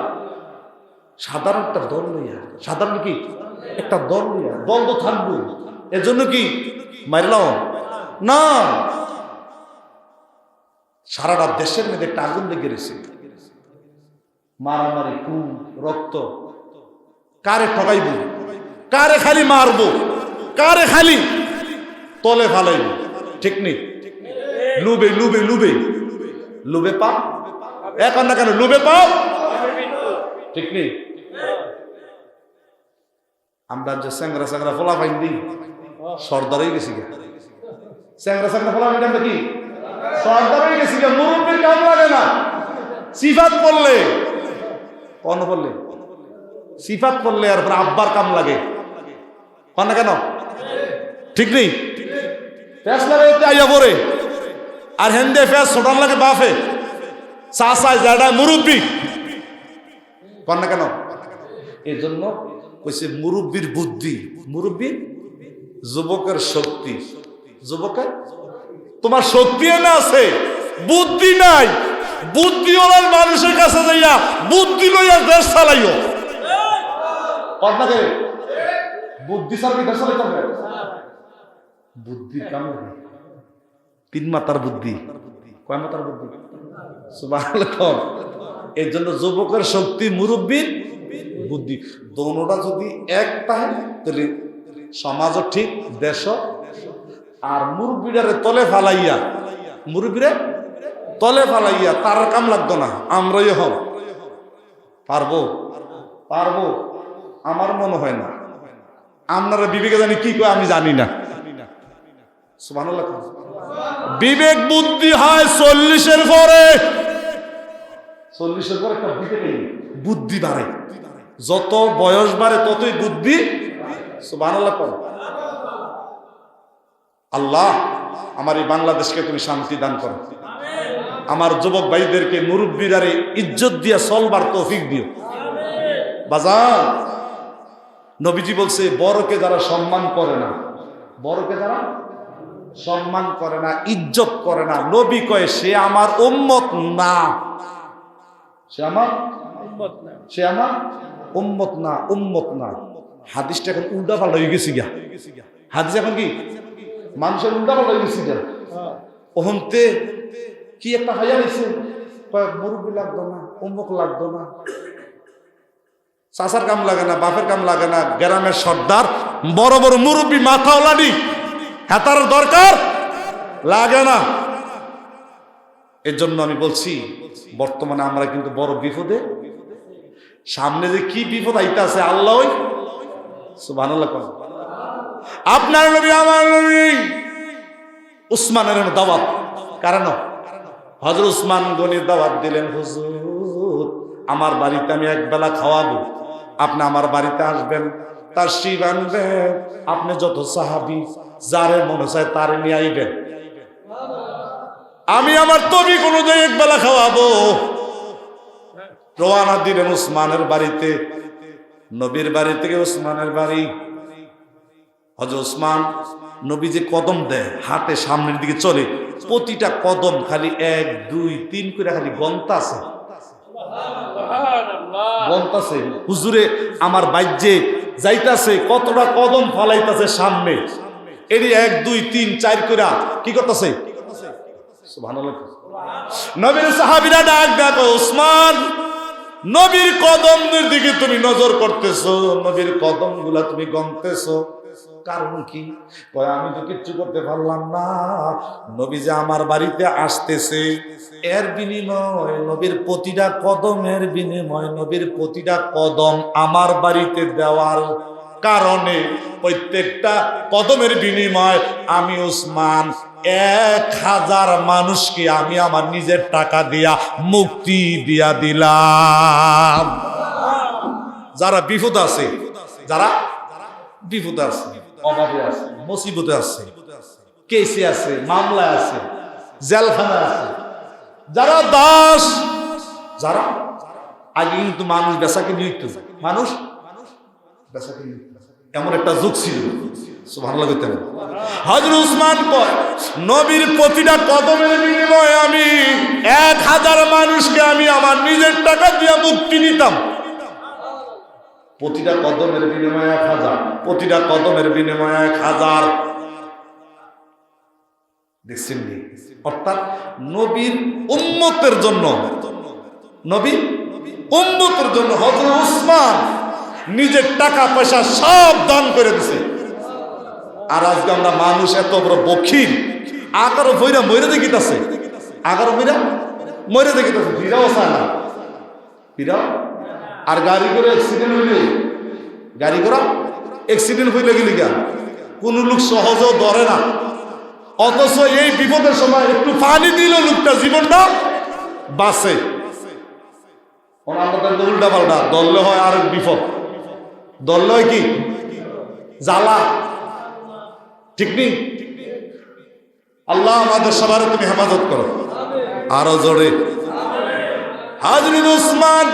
A: সাধারণ একটা দল লইয়া, সাধারণ কি একটা দল লইয়া, দল তো থাকবো, এর জন্য কি মারলাম না। সারাটা দেশের মধ্যে একটা আগুন লেগে গেছে, মারামারি, খুন, রক্ত, কারে ঠকাইব, কারে খালি মারবো, কারে খালি তলে ফালাইব, ঠিক নেই? লুবে লুবে লুবে লুবে পাও, এখন না কেন লুবে পাও, ঠিক নেই? আমরা যে স্যাংরা স্যাংরা ফোলা পাইন দিই, সর্দার হয়ে গেছি গা। স্যাংরা স্যাংরা ফোলা পাইন কি সর্দার হয়ে গেছি গা। মুরব্বীর কাম লাগে না, সিফাত পড়লে কোন বললে সিফাত পড়লে আর আব্বার কাম লাগে, কোন না কেন, ঠিক নেই? ফেস লাগে আইয়া পরে, আর হেন্দে ফেস ছোটান লাগে বাফে, চাষায় জাডায় মুরব্বী, কোন না কেন? এই জন্য কইছে মুরব্বীর বুদ্ধি, মুরব্বীর যুবকের শক্তি। যুবকের তোমার শক্তি না আছে, বুদ্ধি নাই। বুদ্ধি ওলার মানুষের কাছে যাইয়া বুদ্ধি লইয়া দেশ চালাইও, বুদ্ধি সার্বি দেশ চালাইতে হবে। বুদ্ধি কেমন? 3 মাথার বুদ্ধি, কয় মাথার বুদ্ধি? সুবহানাল্লাহ। এর জন্য যুবকের শক্তি, মুরব্বীর বুদ্ধি, দোনোটা যদি এক থাকে তাহলে সমাজও ঠিক, দেশও। আর মুরব্বীরে তলে ফালাইয়া, মুরব্বীরে তলে ফালাইয়া তার কাম লাগতো না, আমরাই হব পারবো, পারবো আমার মনে হয় না। আপনারা বিবেকে জানি কি কয় আমি জানি না। সুবহানাল্লাহ। বিবেক বুদ্ধি হয় 40-এর পরে, 40-এর পরে একটা বুদ্ধি বাড়ে, যত বয়স বাড়ে ততই বুদ্ধি। সুবহানাল্লাহ। আল্লাহ আমার এই বাংলাদেশকে তুমি শান্তি দান করো, আমার যুবক ভাইদেরকে মুরব্বীরারে ইজ্জত দিয়া চলবার তৌফিক দিও। বাজার নবীজি বলছে, বড়কে যারা সম্মান করে না, বড়কে যারা সম্মান করে না, ইজ্জত করে না, নবী কয় সে আমার উম্মত না, সে আমার উম্মত না, সে আমার উম্মত না, উম্মত না। হাদিসটা এখন উল্টা পাল্টা হয়ে গেছি গা। হাদিস এখন কি মানুষের উল্টা পাল্টা হয়ে গেছি গা। ওহনতে কি একটা হাইয়া দিচ্ছে, মুরব্বী লাগতো না, উম্মক লাগতো না। চাচার কাম লাগে না, বাপের কাম লাগে না, গ্রামের সর্দার বড় বড় মুরব্বী মাথাওয়ালানি হেতার দরকার লাগে না। এর জন্য আমি বলছি বর্তমানে আমরা কিন্তু বড় বিপদে, সামনে যে কি বিপদ আইতাছে আল্লাহ সুবহানাল্লাহ। আপনার নবী আমার নবী উসমানের দাওয়াত, কারণ হযরত উসমান গনির দাওয়াত দিলেন, হুজুর আমার বাড়িতে আমি একবেলা খাওয়াবো, আপনি আমার বাড়িতে আসবেন, তাশরীফ আনবেন, আপনি যত সাহাবী যারে মনে চায় তারে নিয়ে আইবেন, আমি আমার তবিক অনুযায়ী একবেলা খাওয়াবো। রওনা দিলেন উসমানের বাড়িতে, নবীর বাড়ি থেকে উসমানের বাড়ি। হযরত উসমান নবী যে কদম দেয় হাতে সামনের দিকে চলে, প্রতিটা কদম খালি 1 2 3 করে খালি গন্তাছে, গন্তাছে। হুজুরে আমার বাইজ্যে যাইতাছে, কতটা কদম ফলাইতাছে সামনে, এরই 1 2 3 4 করে কি করতেছে, সুবহানাল্লাহ। নবীর সাহাবীরা ডাক দেখো, উসমান নবীর কদমের দিকে তুমি নজর করতেছো, নবীর কদমগুলা তুমি গন্তেছো, কারণ কি? আমি তো কিচ্ছু করতে পারলাম না, নবী যে আমার বাড়িতে আসতেছে, এর বিনিময় নবীর প্রতিটা কদমের বিনিময়, নবীর প্রতিটা কদম আমার বাড়িতে দেওয়ার কারণে, প্রত্যেকটা কদমের বিনিময় আমি উসমান 1000 মানুষকে আমি আমার নিজের টাকা দিয়া মুক্তি দিয়া দিলাম। যারা বিপদ আছে, যারা বিপদ আছে, অভাবে আছে, মুসিবতে আছে, কেসে আছে, মামলা আছে, জেলখানা আছে, যারা দাস, যারা আগে কিন্তু মানুষ বেচাকে নিত, মানুষ বেচাকে নিত, এমন একটা যুগ ছিল। সুবহানাল্লাহ। হযরত উসমান কয়, নবীর প্রতিটা কদমের বিনিময়ে আমি 1000 মানুষকে আমি আমার নিজের টাকা দিয়ে মুক্তি নিতাম। প্রতিটা কদমের বিনিময়ে 1000, প্রতিটা কদমের বিনিময়ে 1000। দেখছেন নি? অর্থাৎ নবীর উম্মতের জন্য, নবীর উম্মতের জন্য হযরত উসমান নিজের টাকা পয়সা সব দান করে দিছে। আর আজকে আমরা মানুষ এত বড় বখিল, 11 বইরা মইরা দেখিতাছে, 11 বইরা মইরা দেখিতাছে, ফিরাও চায় না, ফিরাও। আর গাড়ি করে অ্যাক্সিডেন্ট হইলে, গাড়ি করা অ্যাক্সিডেন্ট হইলে গেলি গা কোন লোক সহজেও ধরে না, অথচ এই বিপদের সময় একটু পানি দিল লোকটা জীবনটা বাঁচে। আমাদের উল্টা পাল্টা দললে হয় আর বিপদ, দললে হয় কি জ্বালা, ঠিক নেই? আল্লাহ আমাদের সবার তুমি হেফাজত করো, আরো জোরে। হযরত উসমান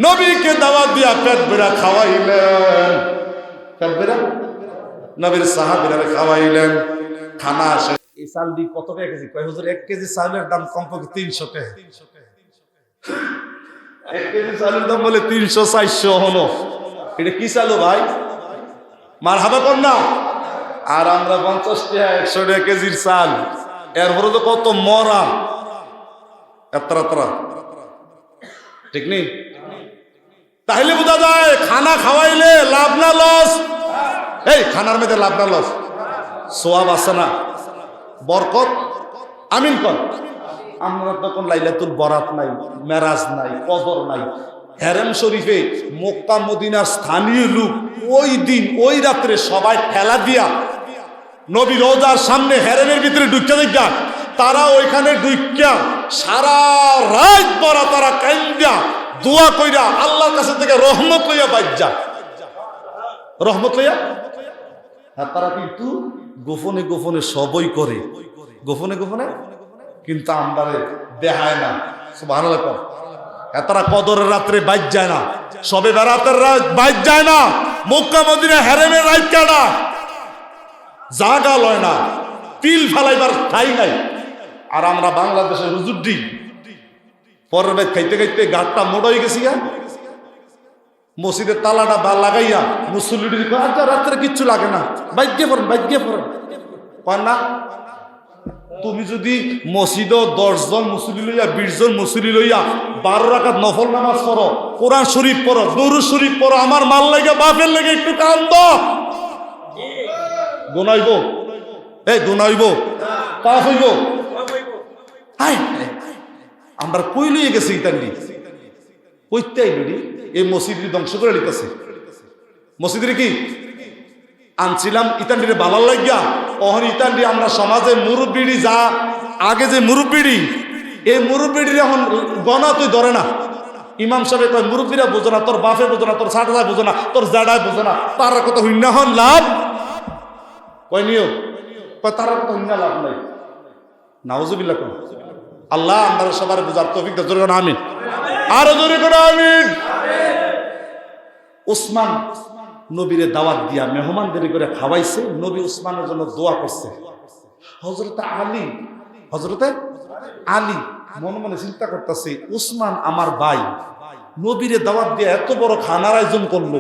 A: নবীকে দাওয়াত দিয়া পেট ভরা খাওয়াইলেন, পেট ভরা নবীর সাহাবীরা খাওয়াইলেন। খানা আসে, এই চাল দি কত টাকা কেজি? কয় হুজুর 1 কেজি চালের দাম কমপক্ষে 300 টাকা। 1 কেজি চালের দাম বলে 300 400 হলো। এটা কি চালু ভাই? মারহাবা কর না। আর আমরা 50 টাকা 100 টাকা কেজির চাল, এরপরে তো কত মরা এতরা, ঠিক নেই? তাহলে বোঝা যায় খানা খাওয়াইলে লাভ না লস? এই খানার মধ্যে লাভ না লস? সোয়াব আছে না, বরকত, আমিন কর। আমরা তখন লাইলাতুল বরাত নাই, মেরাজ নাই, কদর নাই। হেরেম শরীফে মক্কা মদিনার স্থানীয় লোক ওই দিন ওই রাত্রে সবাই ঠেলা দিয়া নবী রওজার সামনে হেরেমের ভিতরে ঢুকতে দেখা, তারা ওইখানে ঢুকিয়া সারা রাত পড়া, তারা কাইন্দা দোয়া কইরা আল্লাহর কাছে থেকে রহমত লইয়া বাজ্জা, রহমত লইয়া। হ্যাঁ, তারা কিন্তু গোপনে গোপনে সবই করে, গোপনে গোপনে, কিন্তু আমদারে দেখায় না। সুবহানাল্লাহ। তারা কদরের রাত্রে বাইর যায় না, সবে বেরাতের রাত বাইর যায় না, মক্কা মদিনা হেরেমের রাত কাটা জাগা লয় না, তিল ফালাইবার ঠাই নাই। আর আমরা বাংলাদেশের হুজুরটি পরের বাইর খাইতে খাইতে গাঁটটা মোটা হয়ে গেছি, মসজিদের তালাটা বা লাগাইয়া মুসল্লি রাত্রে কিচ্ছু লাগে না, বাইক গিয়ে পড়েন, বাইক গিয়ে পড়েন, কয় না তুমি যদি মসজিদ 10 জন মুসল্লি লইয়া 20 জন মুসল্লি লইয়া 12 রাকাত নফল নামাজ পড়ো, কোরআন শরীফ পড়ো, দরুদ শরীফ পড়ো, আমার মাল লাগে বাপের লাগে একটু কান্দ, গুনাইব, এই গুনাইব, পাপ হইব। হাই আমরা কই লইয়ে গেছি ইতান্ডি, কইতে আইলি এই মসজিদ ধ্বংস করে লিতেছে। মসজিদের কি আনছিলাম ইতান্ডিরে বালার লাগিয়া, অহন ইতান্ডি আমরা সমাজে মুরব্বিড়ি যা আগে যে মুরব্বিড়ি, এই মুরব্বিড়ি এখন গনা তুই ধরে না। ইমাম সাহেব কয় মুরব্বিরা বোঝো না, তোর বাপে বোঝো না, তোর ছাটায় বোঝো না, তোর জাডায় বোঝো না, তার কথা হইনা হন লাভ কয় নিও, কয় তার কথা হইনা লাভ নাই। নাউজুবিল্লাহ কোন আল্লাহ আমরা সবার বুঝার তৌফিক দান করুন, আমিন। আরো জোরে করে আমিন। উসমান নবীরে দাওয়াত দিয়া মেহমানদারি করে খাওয়াইছে, নবী উসমানের জন্য দোয়া করছে। হযরতে আলী মনে মনে চিন্তা করতেছে, উসমান আমার ভাই, নবীরে দাওয়াত দিয়া এত বড় খানার আয়োজন করলো,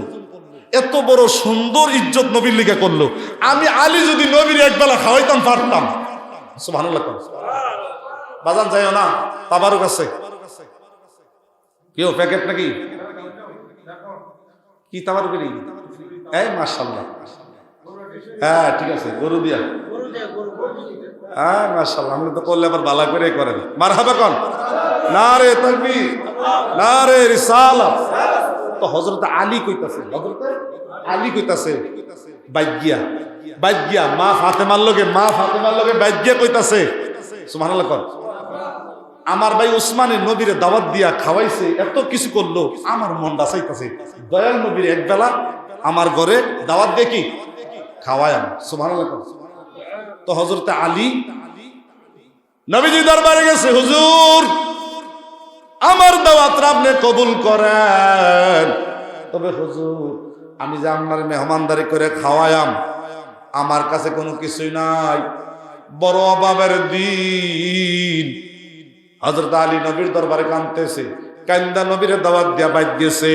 A: এত বড় সুন্দর ইজ্জত নবীর লিগে করলো, আমি আলী যদি নবীর একবেলা খাওয়াইতাম পারতাম। সুবহানাল্লাহ। বাজান যাইও না, তাবারুক আছে কেউ প্যাকেট নাকি কি তাবারুক করি? এই মাশাআল্লাহ, হ্যাঁ ঠিক আছে, গরু দিয়া, হ্যাঁ মাশাআল্লাহ, আপনি তো করলে আবার বালা করে করেন। মারহাবা কোন নারে তাকবীর, নারে রিসালাত। তো হযরত আলী কইতাছে, বাইগিয়া মা ফাতেমার লগে বাইগিয়া কইতাছে, সুবহানাল্লাহ কোন আমার ভাই উসমানের নবীরে দাওয়াত দিয়া খাওয়াইছে, এত কিছু করলো, আমার মনটা চাইতাছে দয়াল নবীর একবেলা আমার ঘরে দাওয়াত দেখি খাওয়ায়াম। সুবহানাল্লাহ। তো হযরতে আলী নবীজি দরবারে গেছে, হুজুর আমার দাওয়াত আপনি কবুল করেন, তবে হুজুর আমি যে আপনার মেহমানদারি করে খাওয়ায়াম, আমার কাছে কোনো কিছুই নাই, বড় অভাবের দিন। হযরত আলী নবীর দরবারে কাঁদতেছে, কান্দা নবীর দাওয়াত দিয়া বাইত গেছে,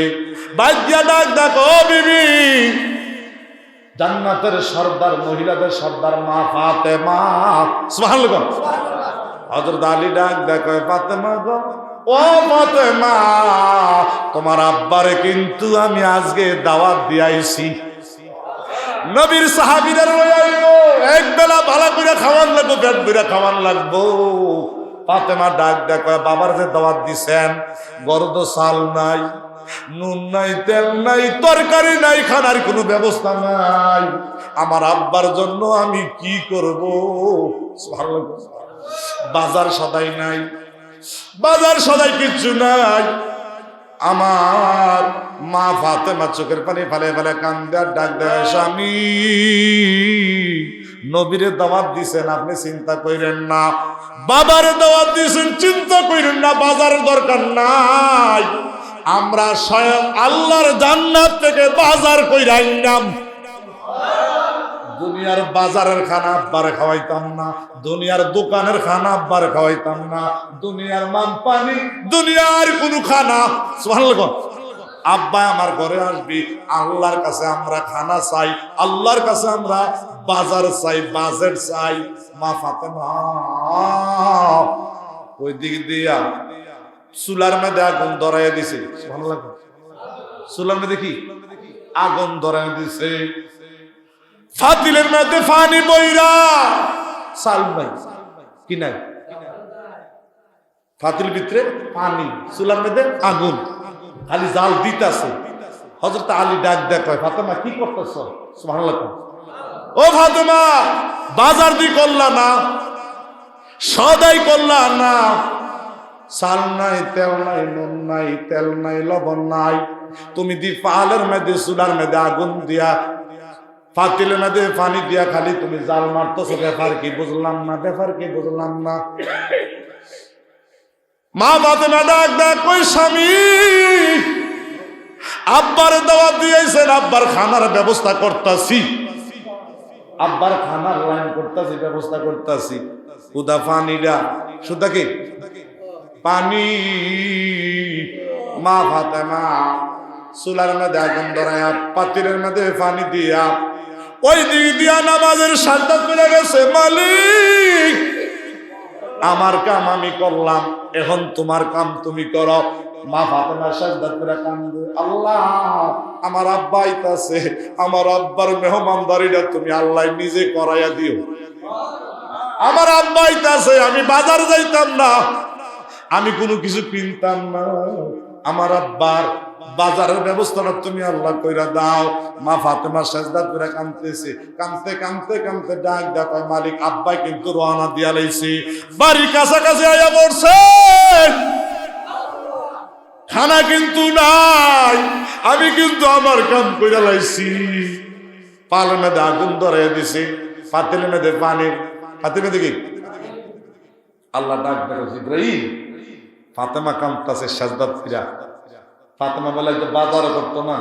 A: বাইত দিয়া ডাক দেখো বিবি, জান্নাতের সর্দার, মহিলাদের সর্দার মা ফাতেমা। সুবহানাল্লাহ। হযরত আলী ডাক দেখো, ফাতেমা গো, ও ফাতেমা, তোমার আব্বারে কিন্তু আমি আজকে দাওয়াত দিয়াইছি, নবীর সাহাবীরা লইয়াইও, এক বেলা ভালো করে খাওয়ান লাগবো, পেট ভরে খাওয়ান লাগবো। ফাতেমা ডাক দেখো, বাবার যে দাওয়াত দিছেন, গরদ চাল নাই, নুন নাই, তেল নাই, তরকারি নাই, খানার কোনো ব্যবস্থা নাই, আমার আব্বার জন্য আমি কি করব? বাজার সদাই নাই, বাজার সদাই কিচ্ছু নাই। আমার মা ফাতেমা চোখের পানি ফেলে ফেলে কান্দে আর ডাক দেয়, স্বামী নবীরে দাওয়াত দিছেন, আপনি চিন্তা করেন না, বাবারে দাওয়াত দিছেন, চিন্তা করেন না, বাজারের দরকার নাই, আমরা স্বয়ং আল্লাহর জান্নাত থেকে বাজার কইরা আনলাম। দুনিয়ার বাজারের খানা আব্বারে খাওয়াইতাম না, দুনিয়ার দোকানের খানা আব্বারে খাওয়াইতাম না, দুনিয়ার মান পানি, দুনিয়ার কোন খানা। সুবহানাল্লাহ। আব্বা আমার ঘরে আসবি, আল্লাহর কাছে আমরা খানা চাই, আল্লাহর কাছে আমরা বাজার চাই, বাজেট চাই। মা ফাতেমা ওই দিক দিয়া চুলার মধ্যে আগুন ধরাইয়া দিছে। সুবহানাল্লাহ। চুলার মধ্যে কি আগুন ধরাইয়া দিছে, ফাতিলের মধ্যে পানি বইরা, চাল নাই কি নাই, ফাতিল ভিতরে পানি, চুলার মধ্যে আগুন, খালি জাল দিতেছে। হযরত আলী ডাক দেখ, ফাতেমা কি করতেছ? সুবহানাল্লাহ। ও ফাতেমা, বাজার দি করলা না, সদাই করলা না, চাল নাই, তেল নাই, নুন নাই, তেল নাই, লবণ নাই, তুমি দি পাহালের মধ্যে চুলার মধ্যে আগুন দিয়া, ফাতিলের মধ্যে পানি দিয়া খালি তুমি জাল মারতেছো, ব্যাপার কি বুঝলাম না, ব্যাপার কি বুঝলাম না। মা ফাতেমা ডাক ডাক, কই স্বামী, আব্বার দাওয়াত দিয়েছেন, আব্বার খানার ব্যবস্থা করতেছি, আব্বার খানার লাইন করতেছি, ব্যবস্থা করতেছি, উদা পানিটা শুধু কি পানি। মা ফাতেমা চুলার মধ্যে আগুন ধরাইয়া, পাতিলের মধ্যে পানি দিয়া, ওই দিক দিয়া নামাজের সাজদা করে গেছে। মালিক আমার কাম আমি করলাম, এখন তোমার কাম তুমি করো। মা ফাতেমা সাজদা করে কান্দে, আল্লাহ আমার আব্বা আইতাছে, আমার আব্বার মেহমানদারিটা তুমি আল্লাহ নিজে করাইয়া দিও। আমার আব্বা আইতাছে, আমি বাজার যাইতাম না, আমি কোনো কিছু কিনতাম না, আমার আব্বার বাজারের ব্যবস্থাটা তুমি আল্লাহ কইরা দাও। মা ফাতেমা সাজদা করে কাঁদতেছে, কাঁদতে কাঁদতে কাঁদতে ডাক দেয়, মালিক আব্বাই কিন্তু রওনা দিয়া লাইছে, বাড়ির কাছাকাছি আয়া পড়ছে, খানা কিন্তু নাই, আমি কিন্তু আমার কাম কইরা লাইছি। পালের মধ্যে আগুন ধরাইয়া দিছে, পাতিলের মধ্যে পানি, পাতিলের মধ্যে কি আল্লাহ ডাক দেখো জিব্রাইল। ফাতেমা কাঁদতেছে সাজদাত ফিরা। ফাতেমা বলে যে বাজারও করতো না,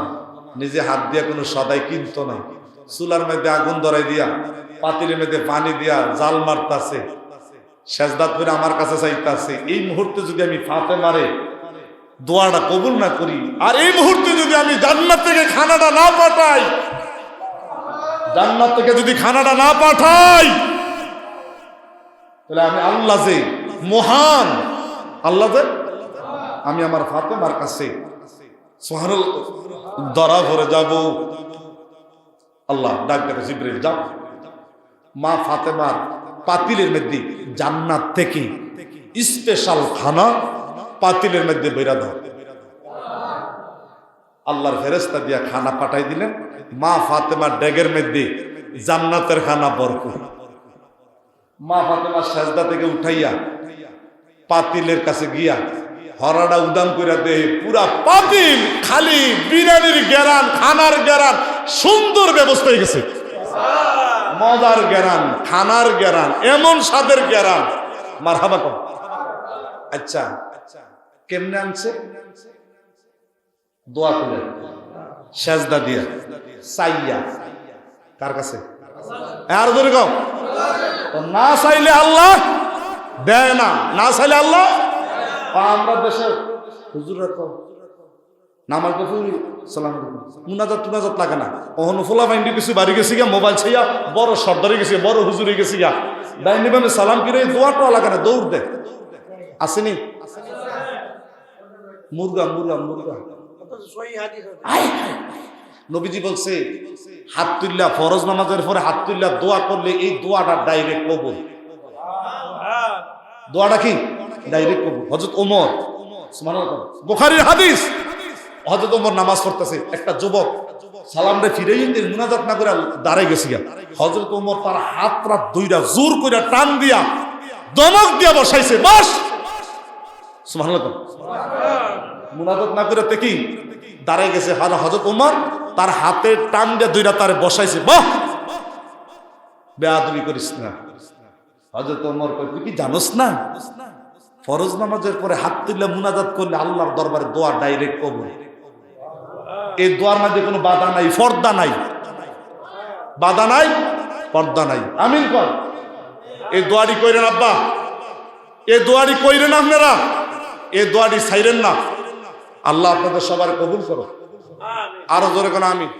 A: নিজে হাত দিয়া কোনো সদাই কিনতো না, চুলার মধ্যে আগুন ধরাই দিয়া, পাতিলের মধ্যে পানি দিয়া জাল মারতাছে, সাজদাত ফিরা আমার কাছে চাইতাছে। এই মুহূর্তে যদি আমি ফাতেমারে দোয়াটা কবুল না করি, আর এই মুহূর্তে যদি আমি জান্নাত থেকে খানাটা না পাঠাই, জান্নাত থেকে যদি খানাটা না পাঠাই, তাহলে আমি আল্লাহ যে মহান, আল্লাহ যে আমি আমার ফাতেমার কাছে সুবহানাল্লাহ ধরা ভরে যাব। আল্লাহ ডাক দেখো জিবরিল যাও, মা ফাতেমার পাতিলের মধ্যে জান্নাত থেকে স্পেশাল খানা পাতিলের মধ্যে বেরা দাও। আল্লাহর ফেরেশতা দিয়া খানা পাঠাই দিলেন, মা ফাতেমার ডেগের মধ্যে জান্নাতের খানা ভরপুর। মা ফাতেমা সাজদা থেকে উঠাইয়া পাতিলের কাছে গিয়া হরাটা উদান করে দে, পুরা পাতিল খালি বিরিয়ানির গেরান, খানার গেরান, সুন্দর ব্যবস্থা হয়ে গেছে, মজার গেরান, খানার গেরান, এমন স্বাদের গেরান। মারহাবা কর। আচ্ছা কেমনে আনছে? দোয়া করে সাজদা দিয়া চাইয়া, কার কাছে? আর ধরে গাও, না চাইলে আল্লাহ দেয় না, না চাইলে আল্লাহ। আমরা দেশে হুজুররা তো নামাজ সালাম মুনাজাত টুনাজাত লাগে না, কখনো ফোলা বাইন্ডি কিছু বাড়ি গেছি গা, মোবাইল ছাইয়া বড় সর্দারে গেছি, বড় হুজুরে গেছি গা, ডাইনি বামে সালাম কিরে দোয়াটা লাগে না, দৌড় দে। আসেনি মুরগা মুরগা মুরগা। নবীজি বলছে হাত তুল্লা ফরজ নামাজের পরে হাত তুল্লা দোয়া করলে এই দোয়াটা ডাইরেক্ট কবুল। দোয়াটা কি ডাইরেক্ট কবুল। হযরত ওমর, সুবহানাল্লাহ, বুখারীর হাদিস, হযরত ওমর নামাজ পড়তেছে, একটা যুবক সালামটা ফিরেই মুনাজাত না করে দাঁড়াই গেছে গা। হযরত ওমর তার হাতটা দুইটা জোর করে টান দিয়া দমক দিয়া বসাইছে, বাস। সুবহানাল্লাহ, মুনাজাত না করে কি দাঁড়াই গেছে। হযরত ওমর তার হাতে টান দিয়ে দুইটা তারে বসাইছে, বাহ বেয়াদবি করিস না। হযরত ওমর কই তুই কি জানোস না ফরজ নামাজের পরে হাত তুলে মুনাজাত করলে আল্লাহর দরবারে দোয়া ডাইরেক্ট কবুল। এই দোয়ার মধ্যে কোনো বাধা নাই, পর্দা নাই, বাধা নাই, পর্দা নাই। আমিন কর। এই দোয়াটি কইরেন আব্বা, এই দোয়াটি কইরেন আপনারা, এই দোয়াটি ছাইরেন না। আল্লাহ আপনাদের সবার কবুল করো। আরো জোরে কোন আমিন।